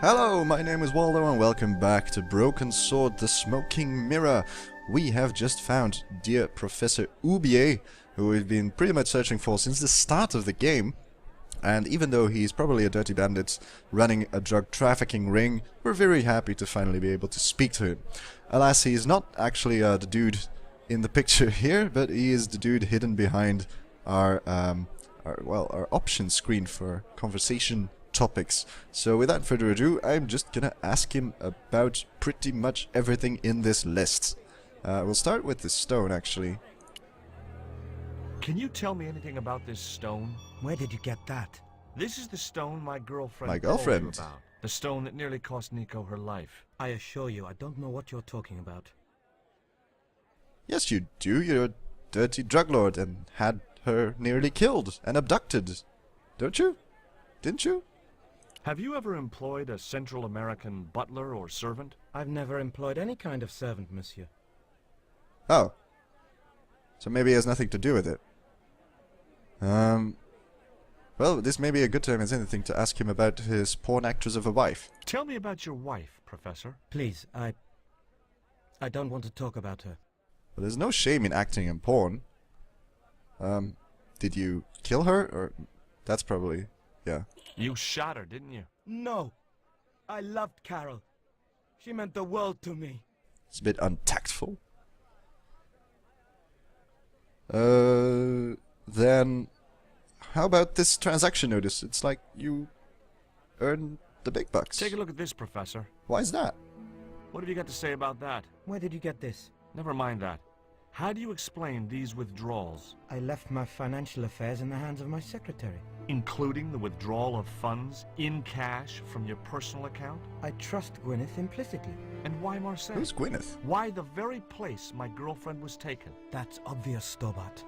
Hello, my name is Waldo and welcome back to Broken Sword, the Smoking Mirror. We have just found dear Professor Oubier, who we've been pretty much searching for since the start of the game. And even though he's probably a dirty bandit running a drug trafficking ring, we're very happy to finally be able to speak to him. Alas, he's not actually the dude in the picture here, but he is the dude hidden behind our options screen for conversation topics. So without further ado, I'm just gonna ask him about pretty much everything in this list. We'll start with the stone, actually. Can you tell me anything about this stone? Where did you get that? This is the stone my girlfriend My told girlfriend? you about. The stone that nearly cost Nico her life. I assure you, I don't know what you're talking about. Yes, you do. You're a dirty drug lord and had her nearly killed and abducted. Don't you? Didn't you? Have you ever employed a Central American butler or servant? I've never employed any kind of servant, monsieur. Oh. So maybe it has nothing to do with it. Well, this may be a good time as anything to ask him about his porn actress of a wife. Tell me about your wife, Professor. Please, I don't want to talk about her. Well, there's no shame in acting in porn. Did you kill her? Or that's probably... yeah. You shot her, didn't you? No! I loved Carol. She meant the world to me. It's a bit untactful. Then... how about this transaction notice? It's like you earn the big bucks. Take a look at this, Professor. Why is that? What have you got to say about that? Where did you get this? Never mind that. How do you explain these withdrawals? I left my financial affairs in the hands of my secretary. Including the withdrawal of funds in cash from your personal account? I trust Gwyneth implicitly. And why Marseille? Who's Gwyneth? Why the very place my girlfriend was taken? That's obvious, Stobbart.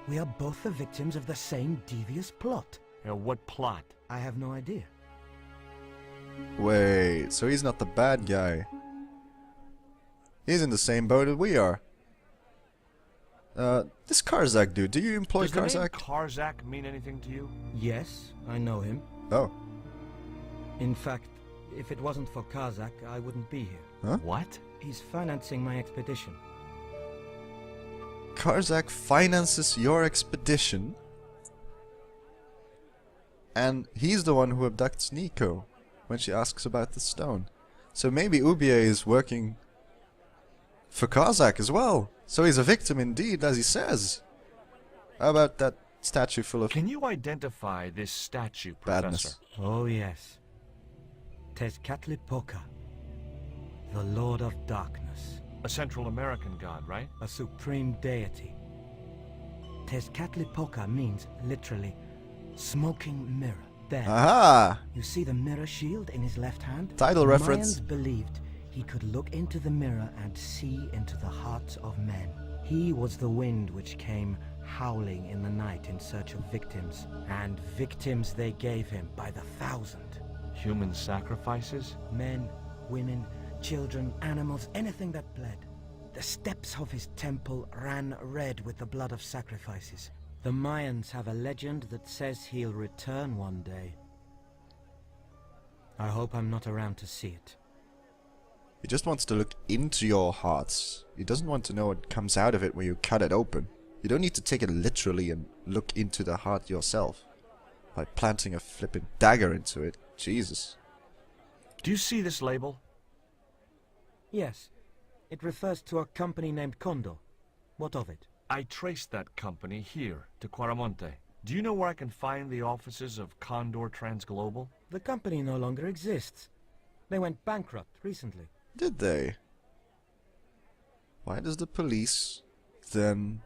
We are both the victims of the same devious plot. What plot? I have no idea. Wait, so he's not the bad guy. He's in the same boat as we are. This Karzak dude, do you employ Does the name Karzak? Karzak mean anything to you? Yes, I know him. Oh. In fact, if it wasn't for Karzak, I wouldn't be here. Huh? What? He's financing my expedition. Karzak finances your expedition. And he's the one who abducts Nico when she asks about the stone. So maybe Oubier is working for Karzak as well. So he's a victim indeed, as he says. How about that statue full of Can you identify this statue, Professor? badness? Oh yes. Tezcatlipoca, the Lord of Darkness, A Central American god, right? a supreme deity. Tezcatlipoca means literally smoking mirror. There, Aha! you see the mirror shield in his left hand? Title reference. Mayans believed he could look into the mirror and see into the hearts of men. He was the wind which came howling in the night in search of victims, and victims they gave him by the thousand. Human sacrifices? Men, women, children, animals, anything that bled. The steps of his temple ran red with the blood of sacrifices. The Mayans have a legend that says he'll return one day. I hope I'm not around to see it. He just wants to look into your hearts. He doesn't want to know what comes out of it when you cut it open. You don't need to take it literally and look into the heart yourself by planting a flippin' dagger into it. Jesus. Do you see this label? Yes, it refers to a company named Condor. What of it? I traced that company here to Quaramonte. Do you know where I can find the offices of Condor Transglobal? The company no longer exists. They went bankrupt recently. Did they? Why does the police then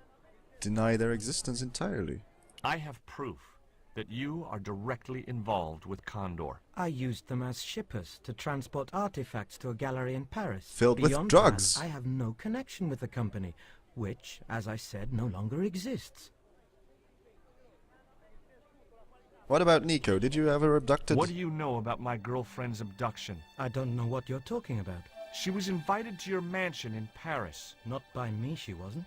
deny their existence entirely? I have proof that you are directly involved with Condor. I used them as shippers to transport artifacts to a gallery in Paris. Filled with Beyond drugs. that, I have no connection with the company, which, as I said, no longer exists. What about Nico? Did you ever abduct it? What do you know about my girlfriend's abduction? I don't know what you're talking about. She was invited to your mansion in Paris. Not by me, she wasn't.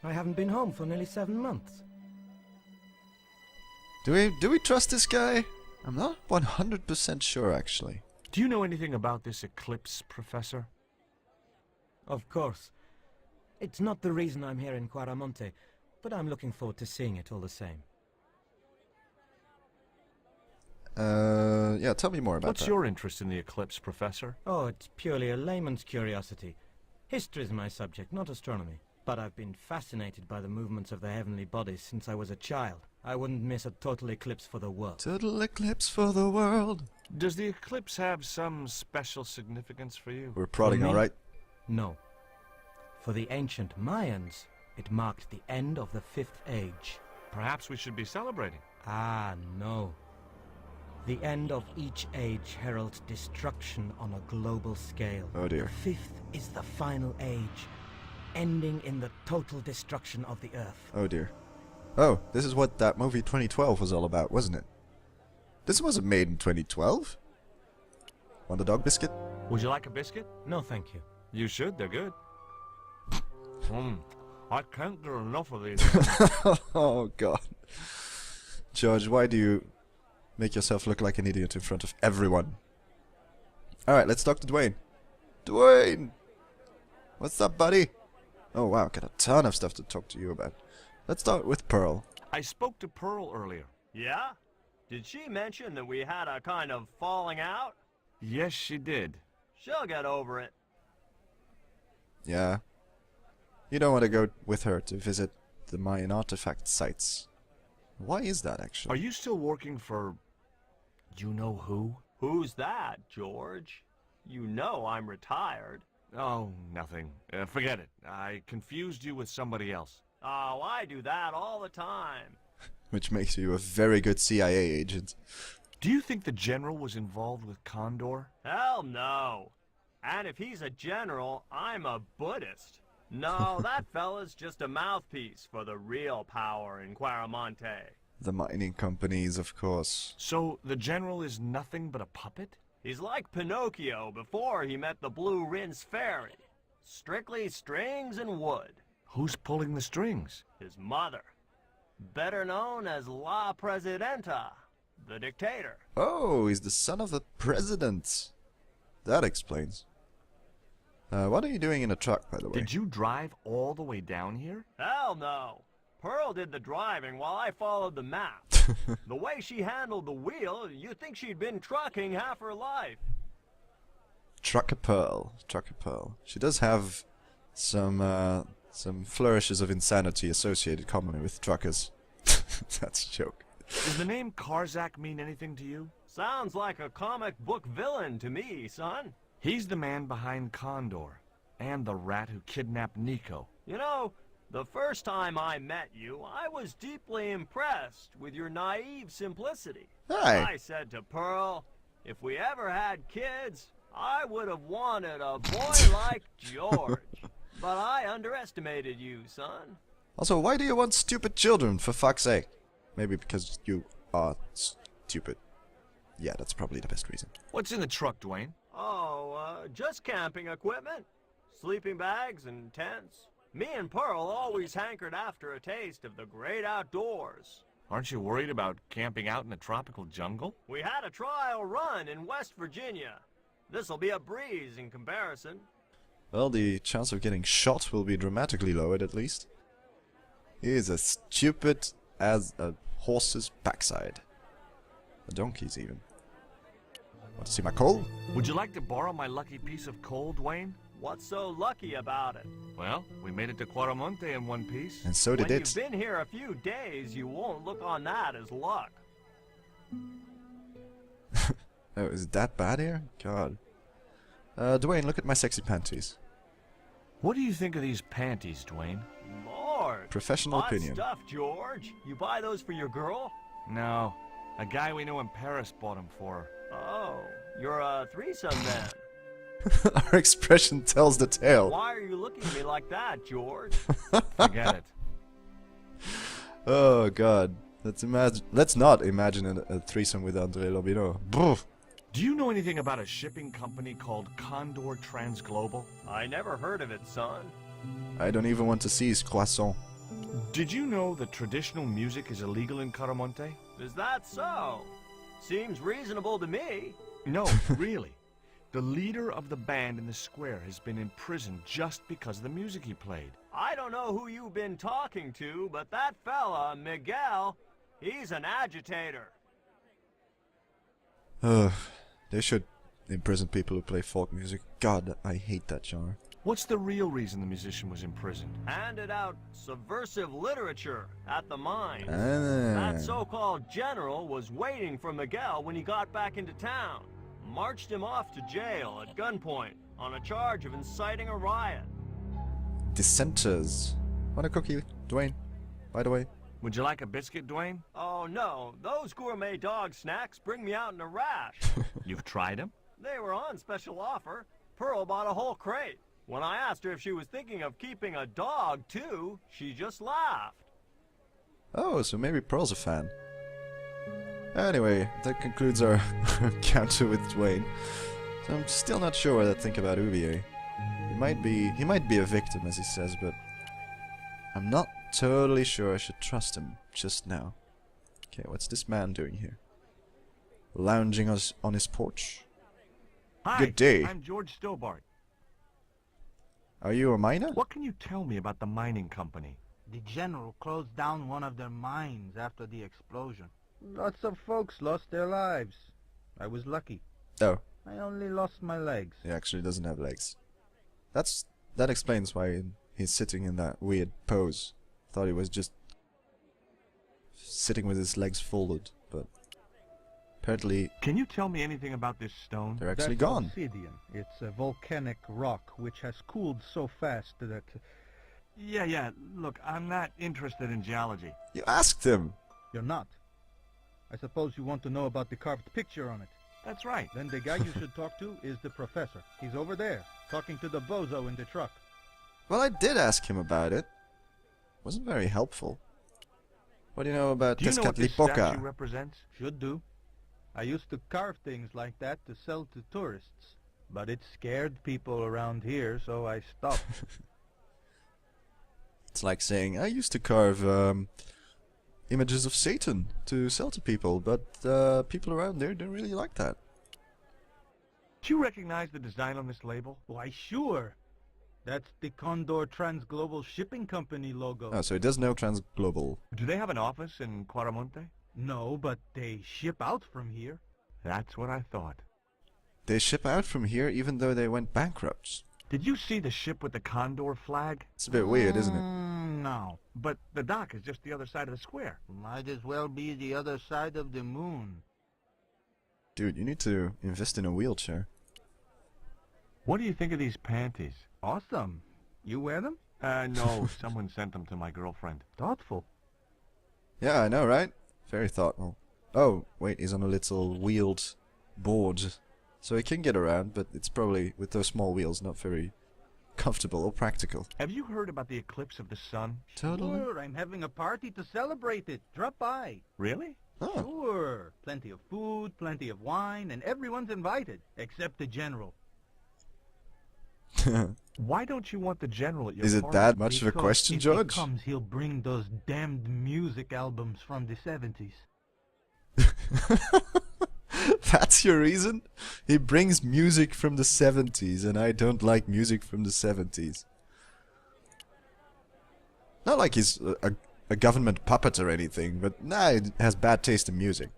I haven't been home for nearly 7 months. Do we trust this guy? I'm not 100% sure, actually. Do you know anything about this eclipse, Professor? Of course. It's not the reason I'm here in Quaramonte, but I'm looking forward to seeing it all the same. Yeah, tell me more about What's that. your interest in the eclipse, Professor? Oh, it's purely a layman's curiosity. History's my subject, not astronomy. But I've been fascinated by the movements of the heavenly bodies since I was a child. I wouldn't miss a total eclipse for the world. Total eclipse for the world. Does the eclipse have some special significance for you? We're prodding, For me? alright? No. For the ancient Mayans, it marked the end of the Fifth Age. Perhaps we should be celebrating. Ah, no. The end of each age heralds destruction on a global scale. Oh dear. The fifth is the final age, ending in the total destruction of the Earth. Oh dear. Oh, this is what that movie 2012 was all about, wasn't it? This wasn't made in 2012. Want a dog biscuit? Would you like a biscuit? No, thank you. You should, they're good. I can't get enough of these. Oh god. George, why do you make yourself look like an idiot in front of everyone? Alright, let's talk to Dwayne. Dwayne! What's up, buddy? Oh wow, got a ton of stuff to talk to you about. Let's start with Pearl. I spoke to Pearl earlier. Yeah? Did she mention that we had a kind of falling out? Yes, she did. She'll get over it. Yeah. You don't want to go with her to visit the Mayan artifact sites. Why is that, actually? Are you still working for... you know who? Who's that, George? You know I'm retired. Oh, nothing. Forget it. I confused you with somebody else. Oh, I do that all the time. Which makes you a very good CIA agent. Do you think the general was involved with Condor? Hell no. And if he's a general, I'm a Buddhist. No, that fella's just a mouthpiece for the real power in Quaramonte. The mining companies, of course. So, the general is nothing but a puppet? He's like Pinocchio before he met the Blue Rinse Fairy. Strictly strings and wood. Who's pulling the strings? His mother. Better known as La Presidenta, the dictator. Oh, he's the son of the president. That explains. What are you doing in a truck, by the way? Did you drive all the way down here? Hell no. Pearl did the driving while I followed the map. The way she handled the wheel, you'd think she'd been trucking half her life. Trucker Pearl. Trucker Pearl. She does have some flourishes of insanity associated commonly with truckers. That's a joke. Does the name Karzak mean anything to you? Sounds like a comic book villain to me, son. He's the man behind Condor, and the rat who kidnapped Nico. You know, the first time I met you, I was deeply impressed with your naive simplicity. Hi. I said to Pearl, if we ever had kids, I would have wanted a boy like George. But I underestimated you, son. Also, why do you want stupid children, for fuck's sake? Maybe because you are stupid. Yeah, that's probably the best reason. What's in the truck, Dwayne? Oh, just camping equipment. Sleeping bags and tents. Me and Pearl always hankered after a taste of the great outdoors. Aren't you worried about camping out in a tropical jungle? We had a trial run in West Virginia. This'll be a breeze in comparison. Well, the chance of getting shot will be dramatically lowered, at least. He is as stupid as a horse's backside. A donkey's even. Want to see my coal? Would you like to borrow my lucky piece of coal, Dwayne? What's so lucky about it? Well, we made it to Quaramonte in one piece. And so did When it. you've been here a few days, you won't look on that as luck. Oh, is it that bad here? God. Dwayne, look at my sexy panties. What do you think of these panties, Dwayne? Lord. Professional Hot opinion. stuff, George. You buy those for your girl? No. A guy we know in Paris bought them for her. Oh, you're a threesome then. Our expression tells the tale. Why are you looking at me like that, George? Forget it. Oh God. Let's not imagine a threesome with Andre Lobineau. Brr. Do you know anything about a shipping company called Condor Transglobal? I never heard of it, son. I don't even want to see his croissant. Did you know that traditional music is illegal in Quaramonte? Is that so? Seems reasonable to me. No, really. The leader of the band in the square has been in prison just because of the music he played. I don't know who you've been talking to, but that fella, Miguel, he's an agitator. They should imprison people who play folk music. God, I hate that genre. What's the real reason the musician was imprisoned? Handed out subversive literature at the mine. Ah. That so-called general was waiting for Miguel when he got back into town. Marched him off to jail at gunpoint on a charge of inciting a riot. Dissenters. Want a cookie, Dwayne? By the way. Would you like a biscuit, Dwayne? Oh no, those gourmet dog snacks bring me out in a rash. You've tried them? They were on special offer. Pearl bought a whole crate. When I asked her if she was thinking of keeping a dog too, she just laughed. Oh, so maybe Pearl's a fan. Anyway, that concludes our encounter with Dwayne. So I'm still not sure what I think about Oubier. He might be a victim, as he says, but I'm not totally sure I should trust him just now. Okay, what's this man doing here? Lounging us on his porch? Hi, Good day. I'm George Stobbart. Are you a miner? What can you tell me about the mining company? The general closed down one of their mines after the explosion. Lots of folks lost their lives. I was lucky. Oh, I only lost my legs. he actually doesn't have legs. That explains why he's sitting in that weird pose. Thought he was just sitting with his legs folded, but apparently Can you tell me anything about this stone? they're actually That's gone. obsidian. It's a volcanic rock which has cooled so fast that... Yeah, look, I'm not interested in geology. You asked him! You're not. I suppose you want to know about the carved picture on it. That's right. Then the guy you should talk to is the professor. He's over there, talking to the bozo in the truck. Well, I did ask him about it. Wasn't very helpful. What do you know about Do you know what this statue Tezcatlipoca? represents? Should do. I used to carve things like that to sell to tourists. But it scared people around here, so I stopped. It's like saying, I used to carve images of Satan to sell to people, but people around there don't really like that. Do you recognize the design on this label? Why, sure. That's the Condor Transglobal Shipping Company logo. Oh, so it does know Transglobal. Do they have an office in Quaramonte? No, but they ship out from here. That's what I thought. They ship out from here even though they went bankrupt. Did you see the ship with the condor flag? It's a bit weird, isn't it? No. But the dock is just the other side of the square. Might as well be the other side of the moon. Dude, you need to invest in a wheelchair. What do you think of these panties? Awesome. You wear them? No, someone sent them to my girlfriend. Thoughtful. Yeah, I know, right? Very thoughtful. Oh, wait, he's on a little wheeled board. So he can get around, but it's probably, with those small wheels, not very comfortable or practical. Have you heard about the eclipse of the sun? Totally. Sure, I'm having a party to celebrate it. Drop by. Really? Oh, Sure. Plenty of food, plenty of wine, and everyone's invited. Except the general. Why don't you want the general at your is it party? that much of a Because question, if George? he comes, he'll bring those damned music albums from the 70s. That's your reason? He brings music from the 70s, and I don't like music from the 70s. Not like he's a government puppet or anything, but nah, he has bad taste in music.